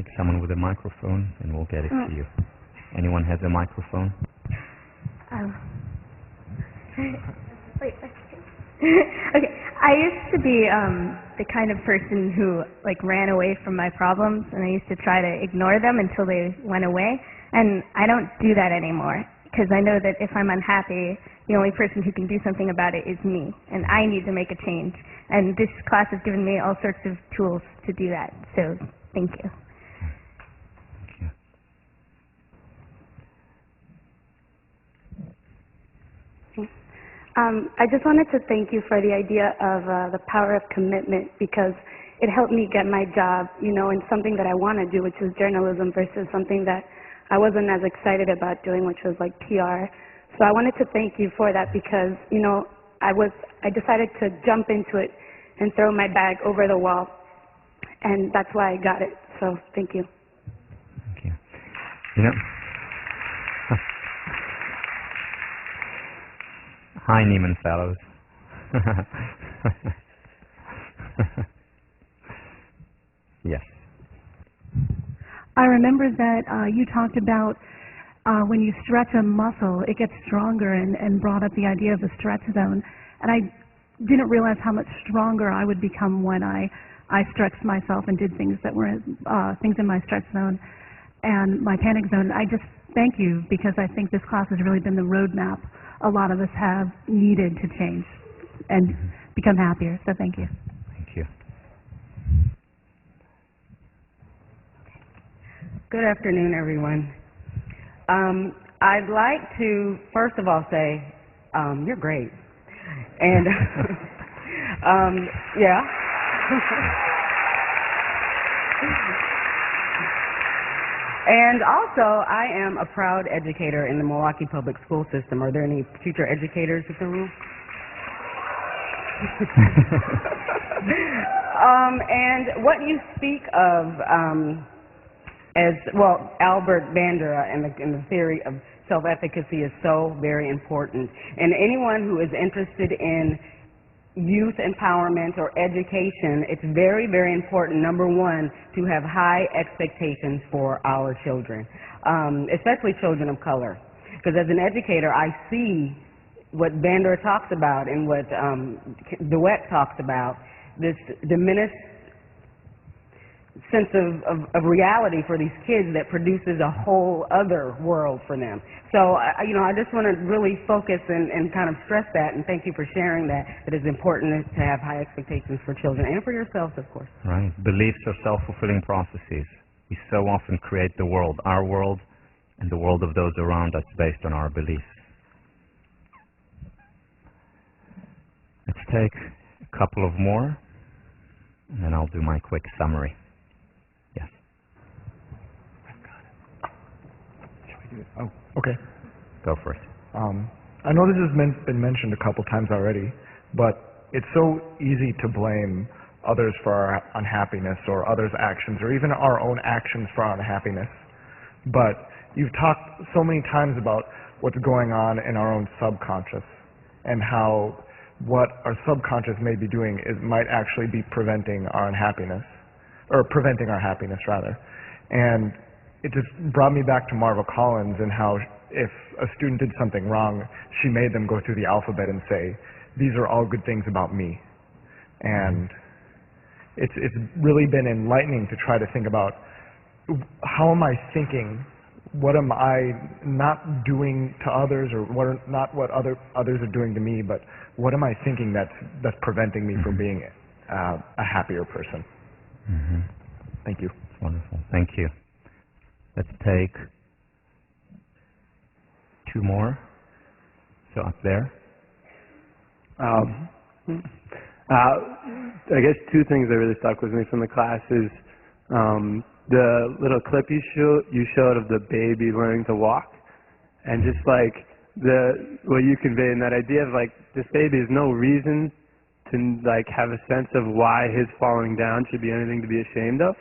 take someone with a microphone and we'll get it to you. Anyone has a microphone? Wait. Okay, I used to be the kind of person who ran away from my problems, and I used to try to ignore them until they went away. And I don't do that anymore, because I know that if I'm unhappy, the only person who can do something about it is me, and I need to make a change. And this class has given me all sorts of tools to do that. So thank you. I just wanted to thank you for the idea of the power of commitment, because it helped me get my job, in something that I want to do, which is journalism, versus something that I wasn't as excited about doing, which was PR. So I wanted to thank you for that, because, I decided to jump into it and throw my bag over the wall, and that's why I got it. So thank you. Thank you. Hi, Neiman Fellows. Yes. I remember that you talked about when you stretch a muscle, it gets stronger, and brought up the idea of the stretch zone. And I didn't realize how much stronger I would become when I stretched myself and did things that were things in my stretch zone and my panic zone. I just thank you, because I think this class has really been the roadmap a lot of us have needed to change and become happier. So thank you. Thank you. Good afternoon, everyone. I'd like to, first of all, say you're great. And, yeah. And also, I am a proud educator in the Milwaukee public school system. Are there any future educators in the room? And what you speak of as, well, Albert Bandura and the theory of self-efficacy is so very important. And anyone who is interested in youth empowerment or education, it's very, very important, number one, to have high expectations for our children, especially children of color. Because as an educator, I see what Bandura talks about and what DeWitt talks about, this diminished sense of reality for these kids that produces a whole other world for them. So, I just want to really focus and kind of stress that, and thank you for sharing that it's important to have high expectations for children and for yourselves, of course. Right. Beliefs are self-fulfilling processes. We so often create the world, our world, and the world of those around us based on our beliefs. Let's take a couple of more, and then I'll do my quick summary. Yes. Oh, okay. Go for it. I know this has been mentioned a couple times already, but it's so easy to blame others for our unhappiness or others' actions or even our own actions for our unhappiness. But you've talked so many times about what's going on in our own subconscious and how what our subconscious may be doing might actually be preventing our unhappiness, or preventing our happiness rather. And it just brought me back to Marva Collins and how if a student did something wrong, she made them go through the alphabet and say, these are all good things about me. And it's really been enlightening to try to think about, how am I thinking? What am I not doing to others, or not what others are doing to me, but what am I thinking that's preventing me from being a happier person? Mm-hmm. Thank you. Wonderful. Thank you. Let's take two more. So up there. I guess two things that really stuck with me from the class is the little clip you showed of the baby learning to walk, and just like what you conveyed in that idea of like this baby has no reason to like have a sense of why his falling down should be anything to be ashamed of,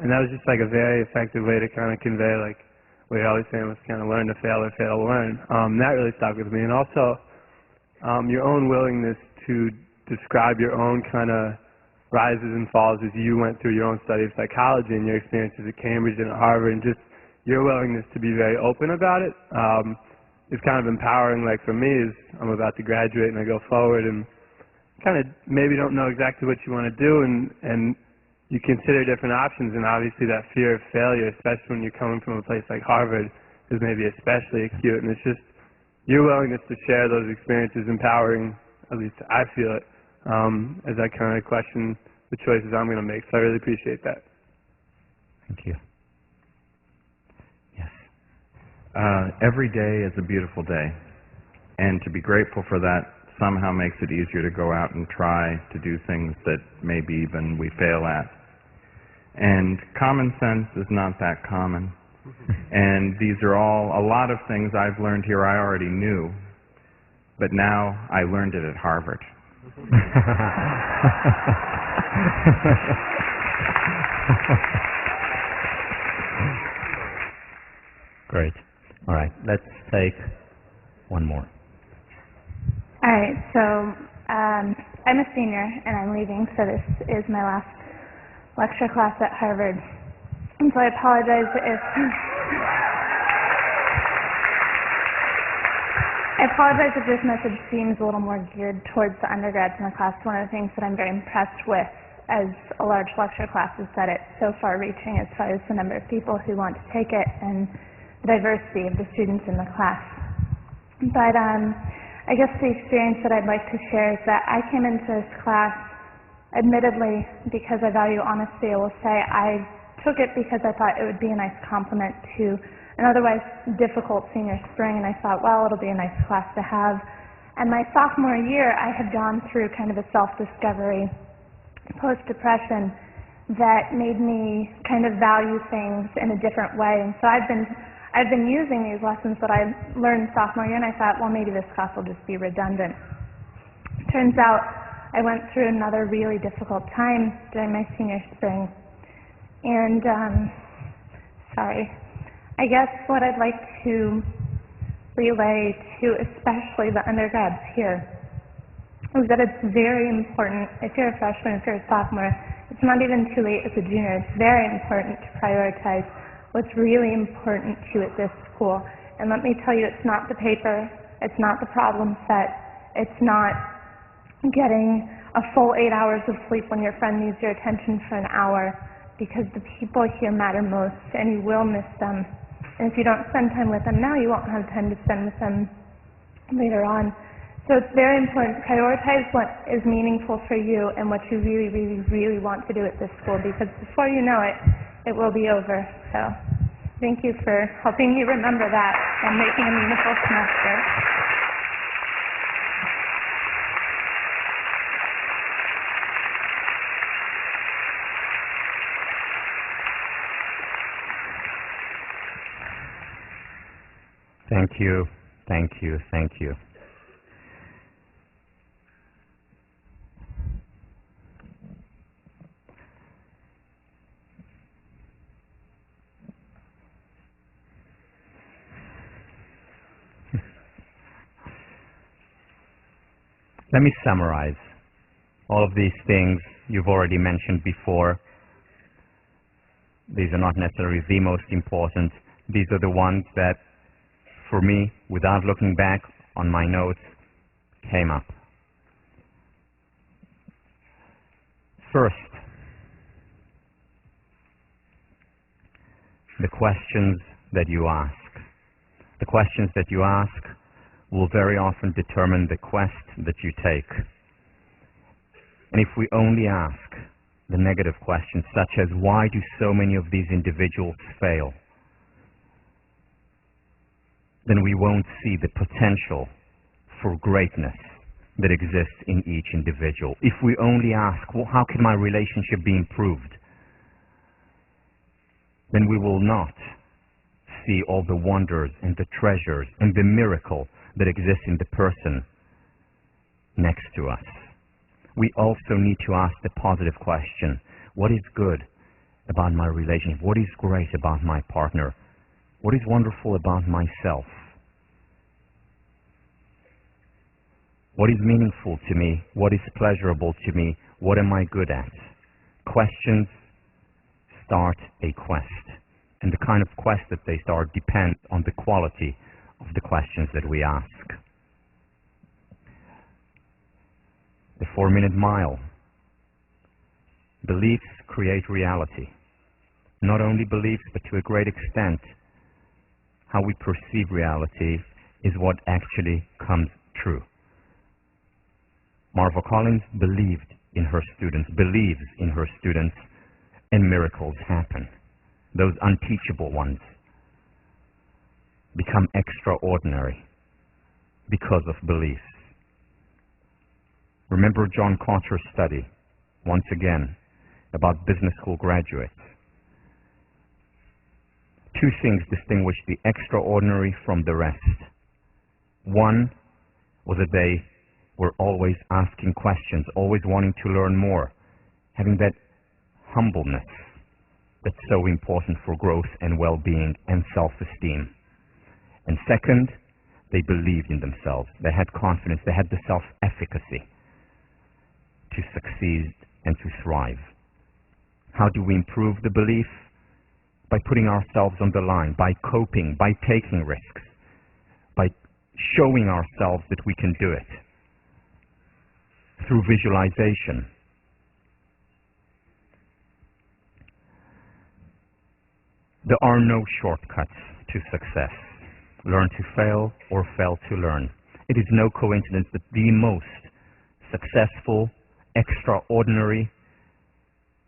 and that was just like a very effective way to kind of convey like what you're always saying was kind of learn to fail or fail to learn. That really stuck with me, and also your own willingness to describe your own kind of rises and falls as you went through your own study of psychology and your experiences at Cambridge and at Harvard, and just your willingness to be very open about it is kind of empowering. Like for me, as I'm about to graduate and I go forward and kind of maybe don't know exactly what you want to do, and you consider different options, and obviously that fear of failure, especially when you're coming from a place like Harvard, is maybe especially acute, and it's just your willingness to share those experiences empowering, at least I feel it, as I kind of question the choices I'm going to make, so I really appreciate that. Thank you. Yes. Every day is a beautiful day, and to be grateful for that somehow makes it easier to go out and try to do things that maybe even we fail at. And common sense is not that common. And these are all, a lot of things I've learned here I already knew, but now I learned it at Harvard. Great. All right, let's take one more. All right, so I'm a senior and I'm leaving, so this is my last lecture class at Harvard. And so I apologize if this message seems a little more geared towards the undergrads in the class. One of the things that I'm very impressed with as a large lecture class is that it's so far-reaching as far as the number of people who want to take it and the diversity of the students in the class. But I guess the experience that I'd like to share is that I came into this class, admittedly, because I value honesty. I will say I took it because I thought it would be a nice complement to an otherwise difficult senior spring, and I thought, well, it'll be a nice class to have. And my sophomore year, I had gone through kind of a self-discovery post-depression that made me kind of value things in a different way. And so I've been using these lessons that I learned sophomore year, and I thought, well, maybe this class will just be redundant. Turns out I went through another really difficult time during my senior spring. And, I guess what I'd like to relay to especially the undergrads here is that it's very important, if you're a freshman, if you're a sophomore, it's not even too late as a junior, it's very important to prioritize what's really important to you at this school. And let me tell you, it's not the paper, it's not the problem set, it's not getting a full 8 hours of sleep when your friend needs your attention for an hour, because the people here matter most, and you will miss them. And if you don't spend time with them now, you won't have time to spend with them later on. So it's very important to prioritize what is meaningful for you and what you really, really, really want to do at this school, because before you know it, it will be over. So thank you for helping me remember that and making a meaningful semester. Thank you, thank you, thank you. Let me summarize. All of these things you've already mentioned before. These are not necessarily the most important. These are the ones that, for me, without looking back on my notes, came up. First, the questions that you ask. The questions that you ask will very often determine the quest that you take. And if we only ask the negative questions, such as why do so many of these individuals fail, then we won't see the potential for greatness that exists in each individual. If we only ask, well, how can my relationship be improved, then we will not see all the wonders and the treasures and the miracle that exists in the person next to us. We also need to ask the positive question, what is good about my relationship? What is great about my partner? What is wonderful about myself? What is meaningful to me? What is pleasurable to me? What am I good at? Questions start a quest. And the kind of quest that they start depends on the quality of the questions that we ask. The 4-minute mile. Beliefs create reality. Not only beliefs, but to a great extent, how we perceive reality is what actually comes true. Marva Collins believed in her students, believes in her students, and miracles happen. Those unteachable ones become extraordinary because of beliefs. Remember John Cotter's study, once again, about business school graduates. Two things distinguish the extraordinary from the rest. One was that they were always asking questions, always wanting to learn more, having that humbleness that's so important for growth and well-being and self-esteem. And second, they believed in themselves. They had confidence. They had the self-efficacy to succeed and to thrive. How do we improve the belief? By putting ourselves on the line, by coping, by taking risks, by showing ourselves that we can do it. Through visualization. There are no shortcuts to success. Learn to fail or fail to learn. It is no coincidence that the most successful, extraordinary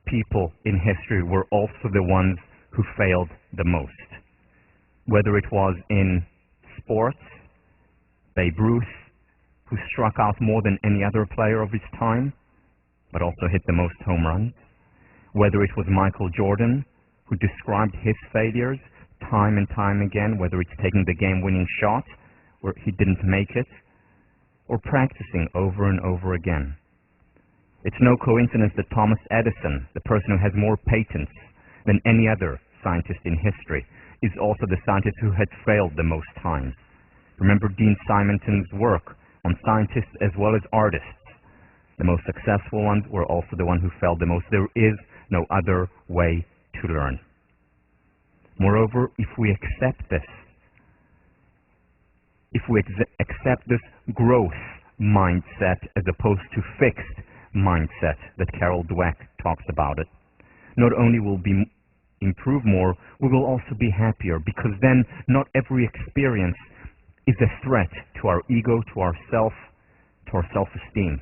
people in history were also the ones who failed the most. Whether it was in sports, Babe Ruth, who struck out more than any other player of his time, but also hit the most home runs. Whether it was Michael Jordan, who described his failures time and time again, whether it's taking the game-winning shot where he didn't make it, or practicing over and over again. It's no coincidence that Thomas Edison, the person who has more patents than any other scientist in history, is also the scientist who had failed the most times. Remember Dean Simonton's work on scientists as well as artists. The most successful ones were also the ones who failed the most. There is no other way to learn. Moreover, if we accept this, if we accept this growth mindset as opposed to fixed mindset that Carol Dweck talks about it, not only will we improve more, we will also be happier, because then not every experience is a threat to our ego, to our self, to our self-esteem.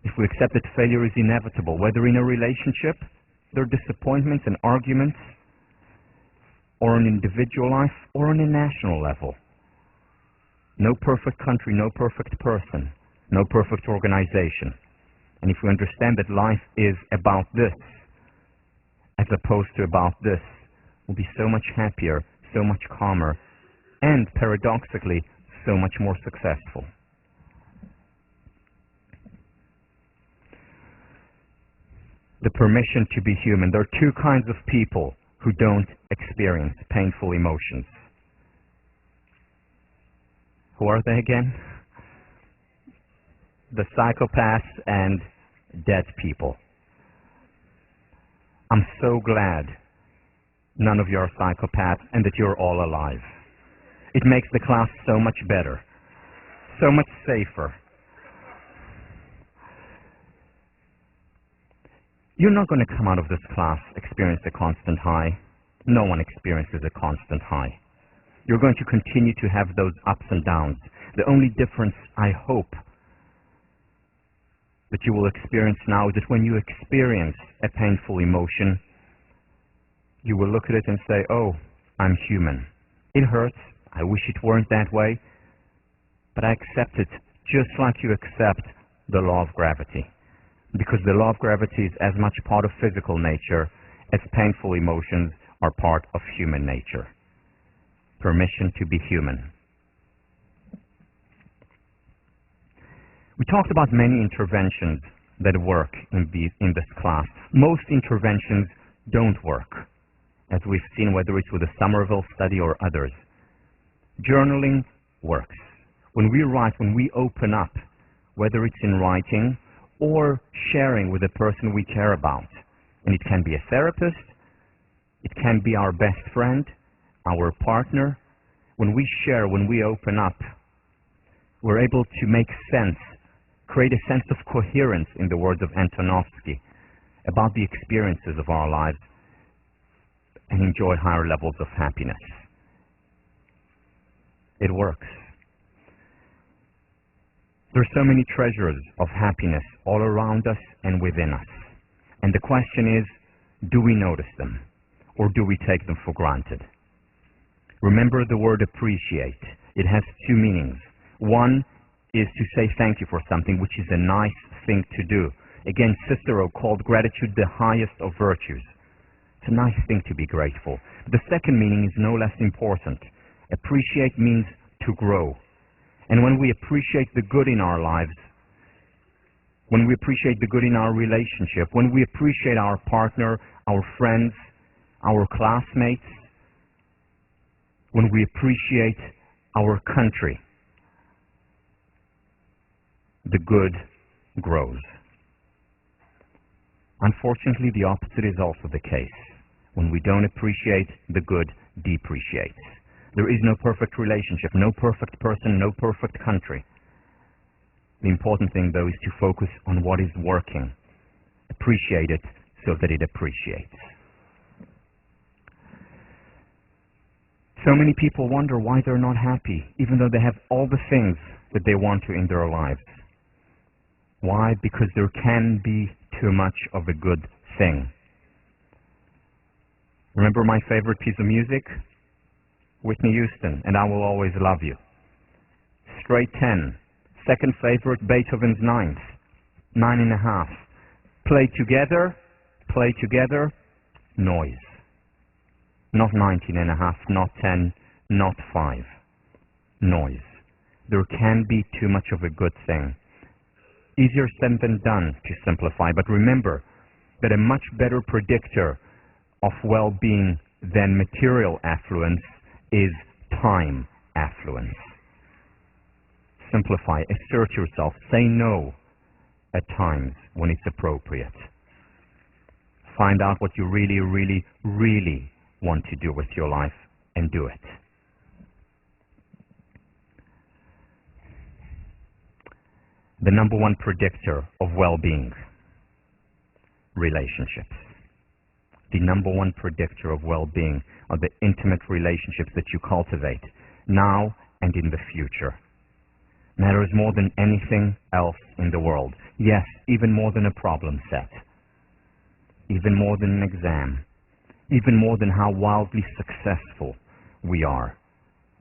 If we accept that failure is inevitable, whether in a relationship, there are disappointments and arguments, or in individual life, or on a national level. No perfect country, no perfect person, no perfect organization. And if we understand that life is about this, as opposed to about this, we'll be so much happier, so much calmer, and paradoxically, so much more successful. The permission to be human. There are two kinds of people who don't experience painful emotions. Who are they again? The psychopaths and dead people. I'm so glad none of you are psychopaths and that you're all alive. It makes the class so much better, so much safer. You're not going to come out of this class experience a constant high. No one experiences a constant high. You're going to continue to have those ups and downs. The only difference, I hope, that you will experience now is that when you experience a painful emotion, you will look at it and say, oh, I'm human. It hurts. I wish it weren't that way. But I accept it just like you accept the law of gravity. Because the law of gravity is as much part of physical nature as painful emotions are part of human nature. Permission to be human. We talked about many interventions that work in this class. Most interventions don't work, as we've seen, whether it's with the Somerville study or others. Journaling works. When we write, when we open up, whether it's in writing or sharing with the person we care about. And it can be a therapist, it can be our best friend, our partner. When we share, when we open up, we're able to make sense, create a sense of coherence, in the words of Antonovsky, about the experiences of our lives, and enjoy higher levels of happiness. It works. There are so many treasures of happiness all around us and within us. And the question is, do we notice them, or do we take them for granted? Remember the word appreciate. It has two meanings. One is to say thank you for something, which is a nice thing to do. Again, Cicero called gratitude the highest of virtues. It's a nice thing to be grateful. The second meaning is no less important. Appreciate means to grow. And when we appreciate the good in our lives, when we appreciate the good in our relationship, when we appreciate our partner, our friends, our classmates, when we appreciate our country, the good grows. Unfortunately, the opposite is also the case. When we don't appreciate, the good depreciates. There is no perfect relationship, no perfect person, no perfect country. The important thing, though, is to focus on what is working. Appreciate it so that it appreciates. So many people wonder why they're not happy, even though they have all the things that they want to in their lives. Why? Because there can be too much of a good thing. Remember my favorite piece of music? Whitney Houston, and I Will Always Love You. Straight 10. Second favorite, Beethoven's Ninth. 9.5. Play together, noise. Not 19.5, not 10, not 5. Noise. There can be too much of a good thing. Easier said than done to simplify, but remember that a much better predictor of well-being than material affluence is time affluence. Simplify, assert yourself, say no at times when it's appropriate. Find out what you really, really, really want to do with your life and do it. The number one predictor of well-being, relationships. The number one predictor of well-being are the intimate relationships that you cultivate now and in the future. Matters more than anything else in the world. Yes, even more than a problem set. Even more than an exam. Even more than how wildly successful we are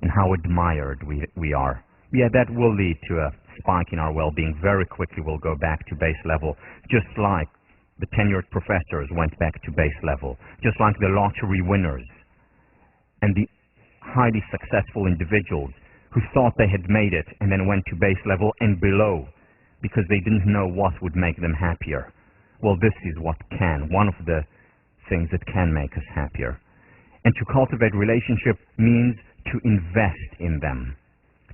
and how admired we are. Yeah, that will lead to a spike in our well-being. Very quickly we'll go back to base level, just like the tenured professors went back to base level, just like the lottery winners and the highly successful individuals who thought they had made it and then went to base level and below because they didn't know what would make them happier. Well, this is what can, one of the things that can make us happier. And to cultivate relationship means to invest in them,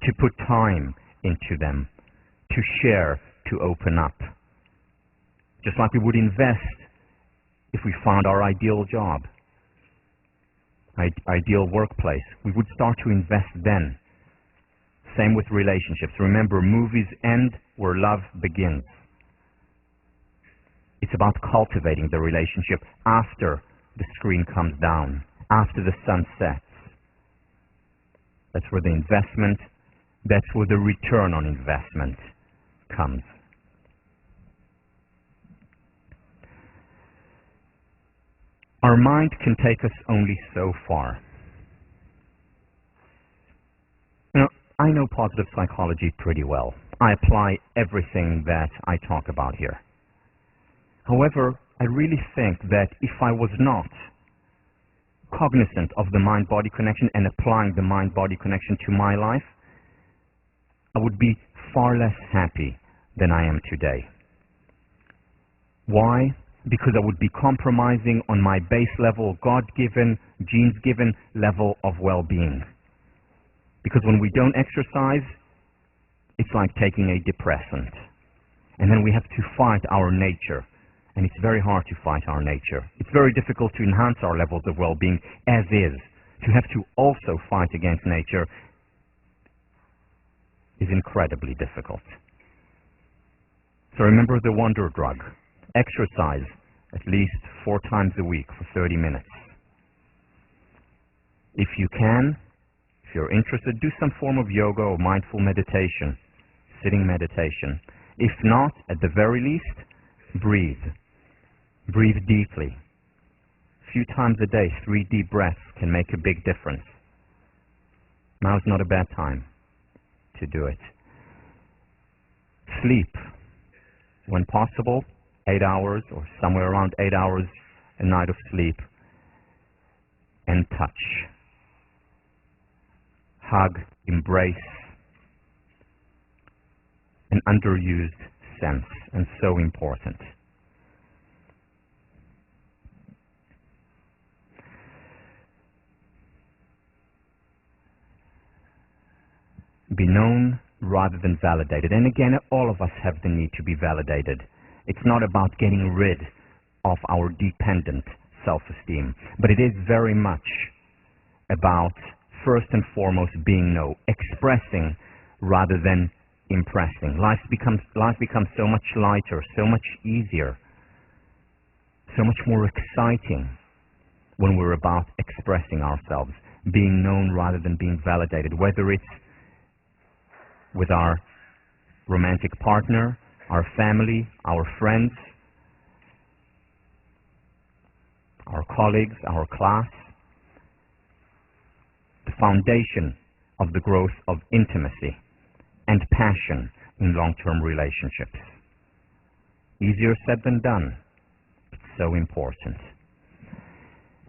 to put time into them, to share, to open up. Just like we would invest if we found our ideal job, ideal workplace, we would start to invest then. Same with relationships. Remember, movies end where love begins. It's about cultivating the relationship after the screen comes down, after the sun sets. That's where the investment, that's where the return on investment comes. Our mind can take us only so far. You know, I know positive psychology pretty well. I apply everything that I talk about here. However, I really think that if I was not cognizant of the mind-body connection and applying the mind-body connection to my life, I would be far less happy than I am today. Why? Because I would be compromising on my base level, God-given, genes-given level of well-being. Because when we don't exercise, it's like taking a depressant. And then we have to fight our nature. And it's very hard to fight our nature. It's very difficult to enhance our levels of well-being as is. To have to also fight against nature is incredibly difficult. So remember the wonder drug. Exercise at least 4 times a week for 30 minutes. If you can, if you're interested, do some form of yoga or mindful meditation, sitting meditation. If not, at the very least, breathe. Breathe deeply. A few times a day, 3 deep breaths can make a big difference. Now is not a bad time to do it. Sleep. When possible, 8 hours or somewhere around 8 hours a night of sleep. And touch. Hug, embrace. An underused sense, and so important. Be known rather than validated. And again, all of us have the need to be validated. It's not about getting rid of our dependent self-esteem, but it is very much about, first and foremost, being known, expressing rather than impressing. Life becomes so much lighter, so much easier, so much more exciting when we're about expressing ourselves, being known rather than being validated, whether it's with our romantic partner, our family, our friends, our colleagues, our class. The foundation of the growth of intimacy and passion in long-term relationships. Easier said than done. It's so important.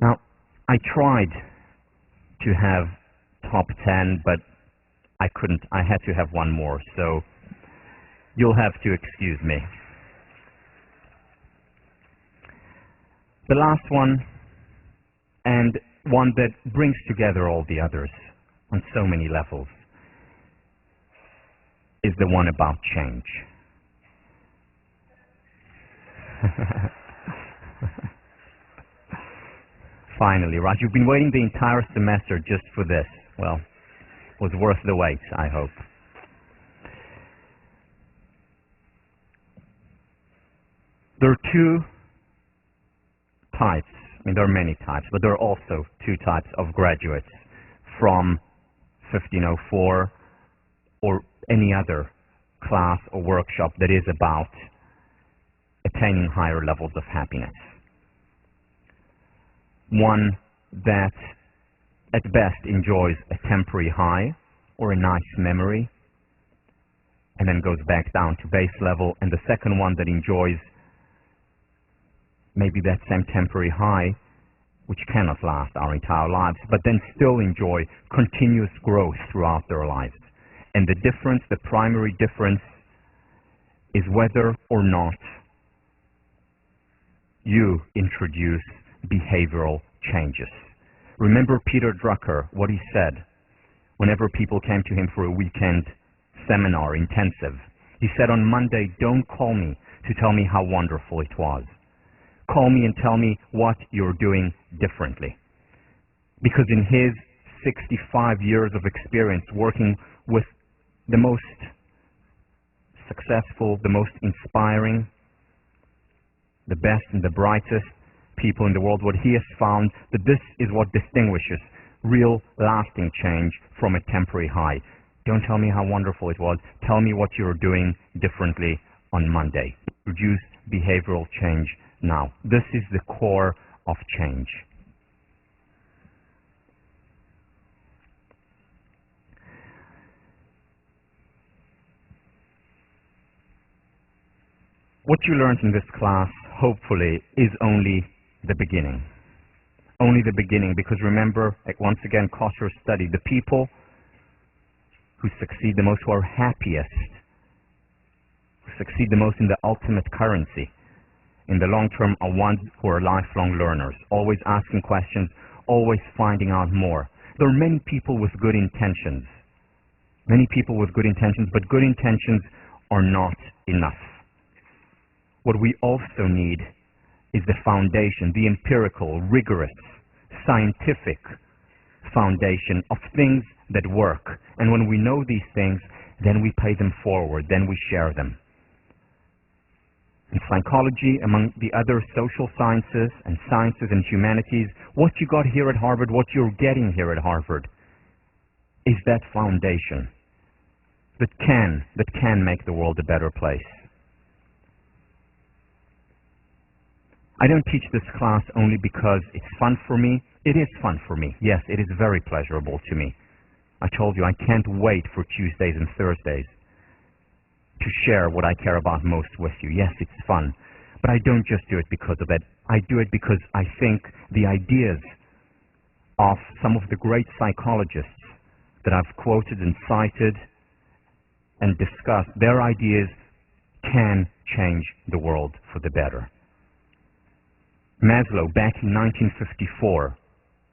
Now, I tried to have top 10, but I couldn't. I had to have one more, so you'll have to excuse me. The last one, and one that brings together all the others on so many levels, is the one about change. Finally, right? You've been waiting the entire semester just for this. Well, it was worth the wait, I hope. There are 2 types, I mean there are many types, but there are also 2 types of graduates from 1504 or any other class or workshop that is about attaining higher levels of happiness. One that at best enjoys a temporary high or a nice memory and then goes back down to base level, and the second one that enjoys maybe that same temporary high, which cannot last our entire lives, but then still enjoy continuous growth throughout their lives. And the difference, the primary difference, is whether or not you introduce behavioral changes. Remember Peter Drucker, what he said whenever people came to him for a weekend seminar, intensive. He said, on Monday, don't call me to tell me how wonderful it was. Call me and tell me what you're doing differently. Because in his 65 years of experience working with the most successful, the most inspiring, the best and the brightest people in the world, what he has found, that this is what distinguishes real lasting change from a temporary high. Don't tell me how wonderful it was. Tell me what you're doing differently on Monday. Introduce behavioral change now. This is the core of change. What you learned in this class, hopefully, is only the beginning. Only the beginning, because remember, once again, Kosher's study, the people who succeed the most, who are happiest, who succeed the most in the ultimate currency, in the long term, are ones who are lifelong learners, always asking questions, always finding out more. There are many people with good intentions. Many people with good intentions, but good intentions are not enough. What we also need is the foundation, the empirical, rigorous, scientific foundation of things that work. And when we know these things, then we pay them forward, then we share them. In psychology, among the other social sciences and humanities, what you got here at Harvard, what you're getting here at Harvard, is that foundation that can make the world a better place. I don't teach this class only because it's fun for me. It is fun for me. Yes, it is very pleasurable to me. I told you I can't wait for Tuesdays and Thursdays to share what I care about most with you. Yes, it's fun. But I don't just do it because of that. I do it because I think the ideas of some of the great psychologists that I've quoted and cited and discussed, their ideas can change the world for the better. Maslow, back in 1954,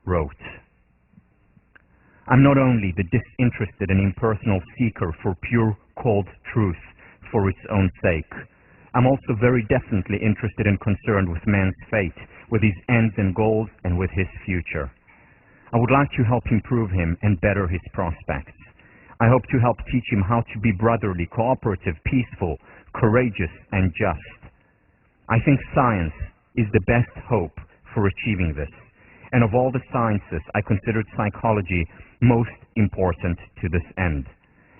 wrote, "I'm not only the disinterested and impersonal seeker for pure, cold truth for its own sake. I'm also very definitely interested and concerned with man's fate, with his ends and goals, and with his future. I would like to help improve him and better his prospects. I hope to help teach him how to be brotherly, cooperative, peaceful, courageous, and just. I think science is the best hope for achieving this. And of all the sciences, I considered psychology most important to this end.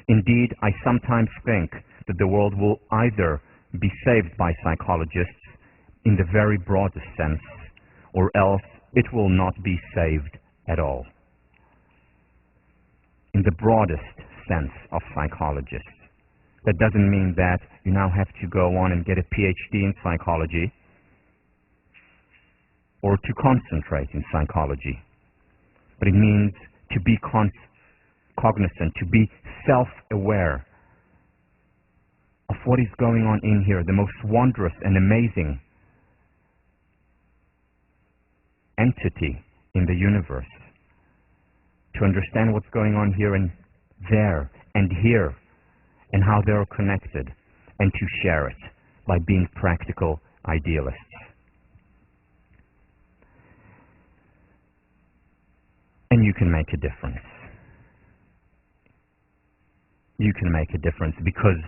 Indeed, I sometimes think that the world will either be saved by psychologists in the very broadest sense, or else it will not be saved at all." In the broadest sense of psychologists. That doesn't mean that you now have to go on and get a PhD in psychology or to concentrate in psychology. But it means to be cognizant, to be self-aware of what is going on in here, the most wondrous and amazing entity in the universe. To understand what's going on here and there and here and how they're connected, and to share it by being practical idealists. And you can make a difference. You can make a difference because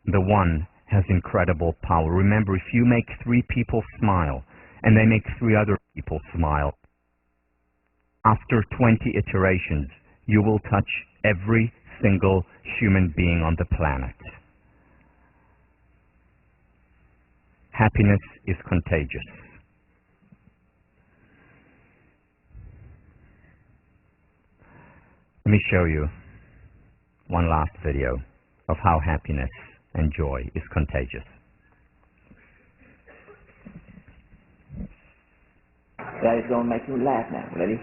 the one has incredible power. Remember, if you make 3 people smile and they make 3 other people smile, after 20 iterations, you will touch every single human being on the planet. Happiness is contagious. Let me show you one last video of how happiness and joy is contagious. That is going to make you laugh now. Ready?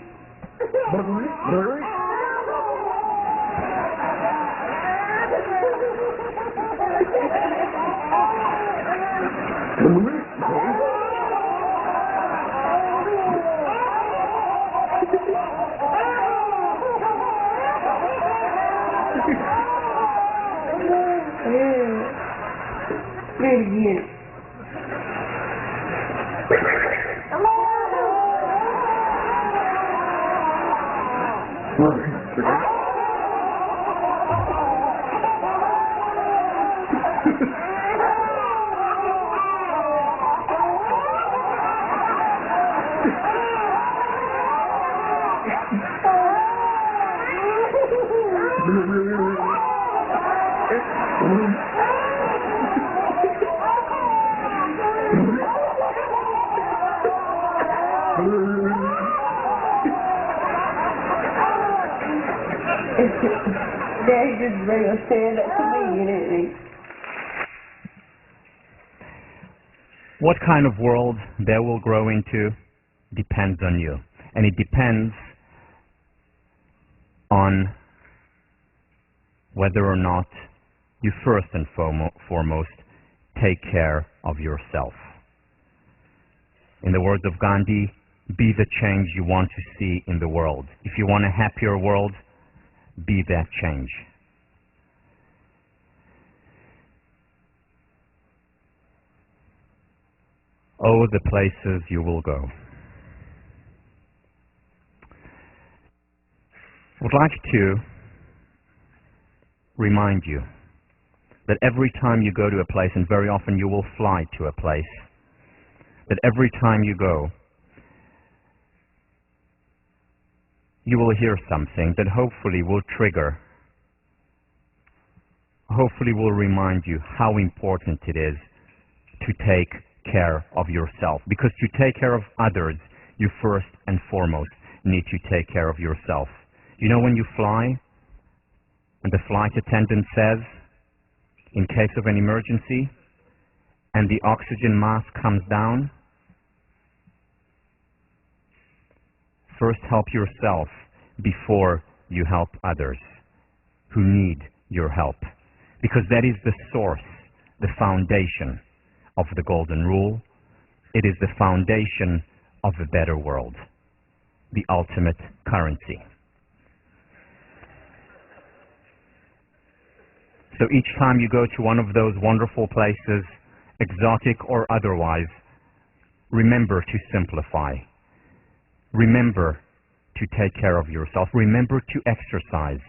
Daddy just ready to stand up to me, isn't he? What kind of world they will grow into depends on you. And it depends on whether or not you first and foremost take care of yourself. In the words of Gandhi, be the change you want to see in the world. If you want a happier world, be that change. Oh, the places you will go. I would like to remind you that every time you go to a place, and very often you will fly to a place, that every time you go, you will hear something that hopefully will trigger, hopefully will remind you how important it is to take care of yourself. Because to take care of others, you first and foremost need to take care of yourself. You know, when you fly, and the flight attendant says, in case of an emergency, and the oxygen mask comes down, first help yourself before you help others who need your help. Because that is the source, the foundation of the golden rule. It is the foundation of a better world, the ultimate currency. So each time you go to one of those wonderful places, exotic or otherwise, remember to simplify. Remember to take care of yourself. Remember to exercise.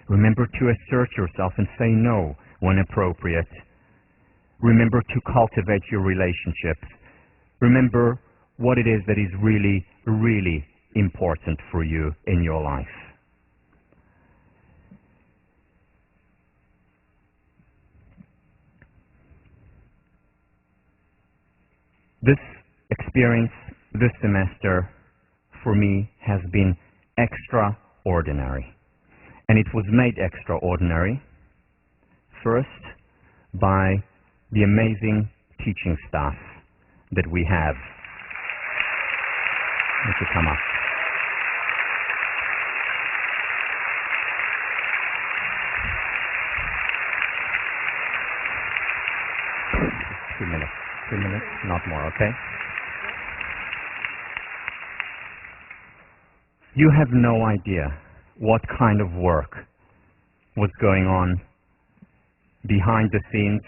Remember to assert yourself and say no when appropriate. Remember to cultivate your relationships. Remember what it is that is really, really important for you in your life. This experience, this semester, for me, has been extraordinary. And it was made extraordinary, first, by the amazing teaching staff that we have. If you come up. Two minutes, not more, okay? You have no idea what kind of work was going on behind the scenes.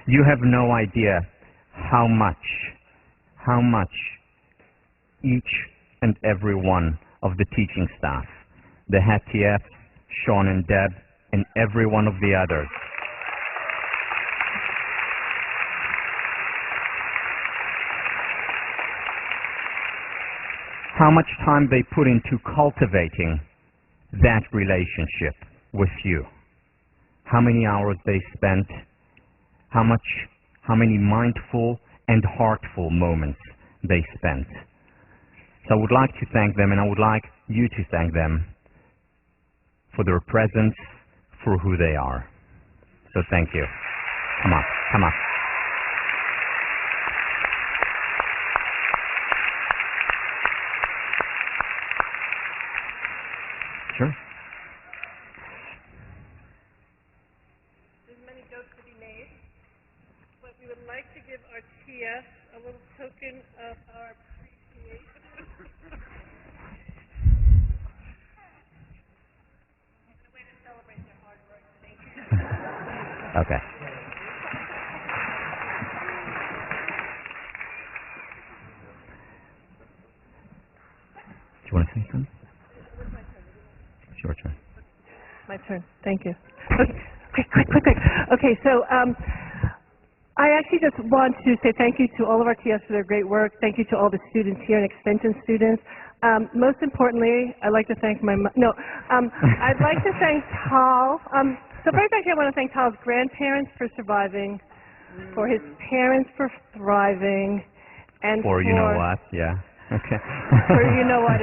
You have no idea how much each and every one of the teaching staff, the HTF, Sean and Deb, and every one of the others, how much time they put into cultivating that relationship with you, how many hours they spent, how many mindful and heartful moments they spent. So I would like to thank them, and I would like you to thank them for their presence, for who they are. So thank you. Come on, come on. Sure. There's many jokes to be made, but we would like to give our TS a little token of our appreciation. And a way to celebrate their hard work. Thank you. Okay. Do you want to say something? It's your turn. My turn. Thank you. Okay, quick. Okay, so I actually just want to say thank you to all of our TS for their great work. Thank you to all the students here and extension students. Most importantly, I'd like to thank I'd like to thank Tal. So first, actually, I want to thank Tal's grandparents for surviving, for his parents for thriving, and for you know what? Yeah. Okay. For you know what?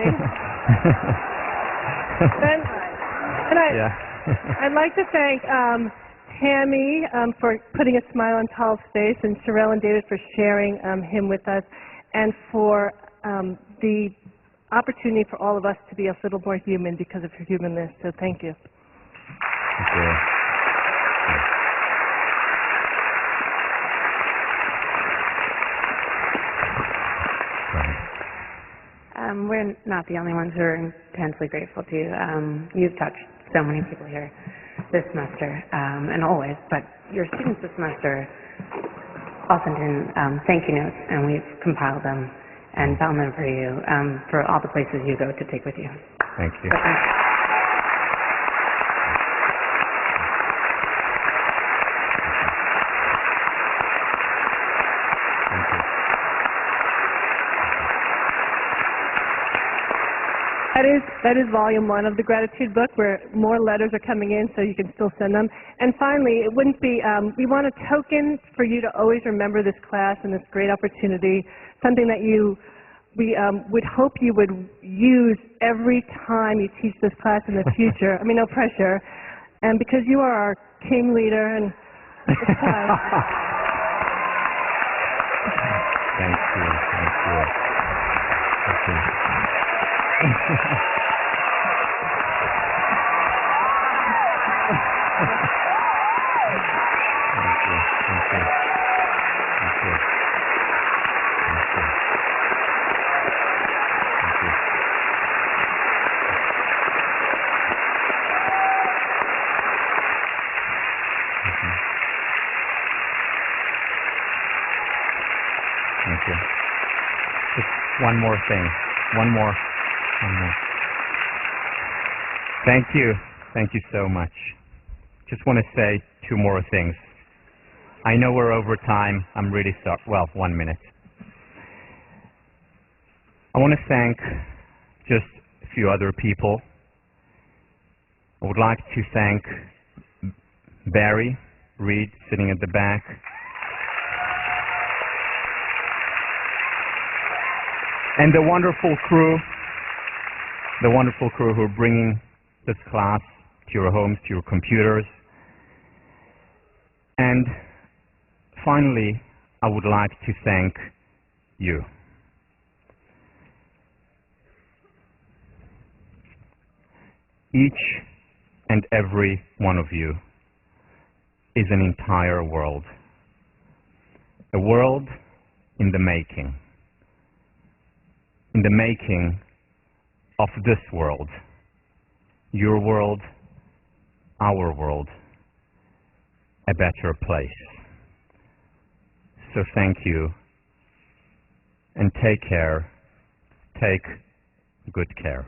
I'd like to thank Tammy for putting a smile on Tal's face, and Sherelle and David for sharing him with us, and for the opportunity for all of us to be a little more human because of her humanness. So thank you. Thank you. We're not the only ones who are intensely grateful to you. You've touched so many people here this semester, and always, but your students this semester often in thank you notes, and we've compiled them and found them for you for all the places you go to take with you. Thank you. That is volume 1 of the gratitude book, where more letters are coming in, so you can still send them. And finally, it wouldn't be, we want a token for you to always remember this class and this great opportunity, something that we would hope you would use every time you teach this class in the future. I mean, no pressure. And because you are our team leader, and it's time. Thank you. Thank you. Thank you. Thank you. Just one more thing. One more. Thank you. Thank you so much. Just want to say 2 more things. I know we're over time. I'm really sorry. Well, 1 minute. I want to thank just a few other people. I would like to thank Barry Reed, sitting at the back. And the wonderful crew who are bringing this class to your homes, to your computers. And finally, I would like to thank you. Each and every one of you is an entire world. A world in the making. In the making of this world. Your world, our world, a better place. So thank you, and take care. Take good care.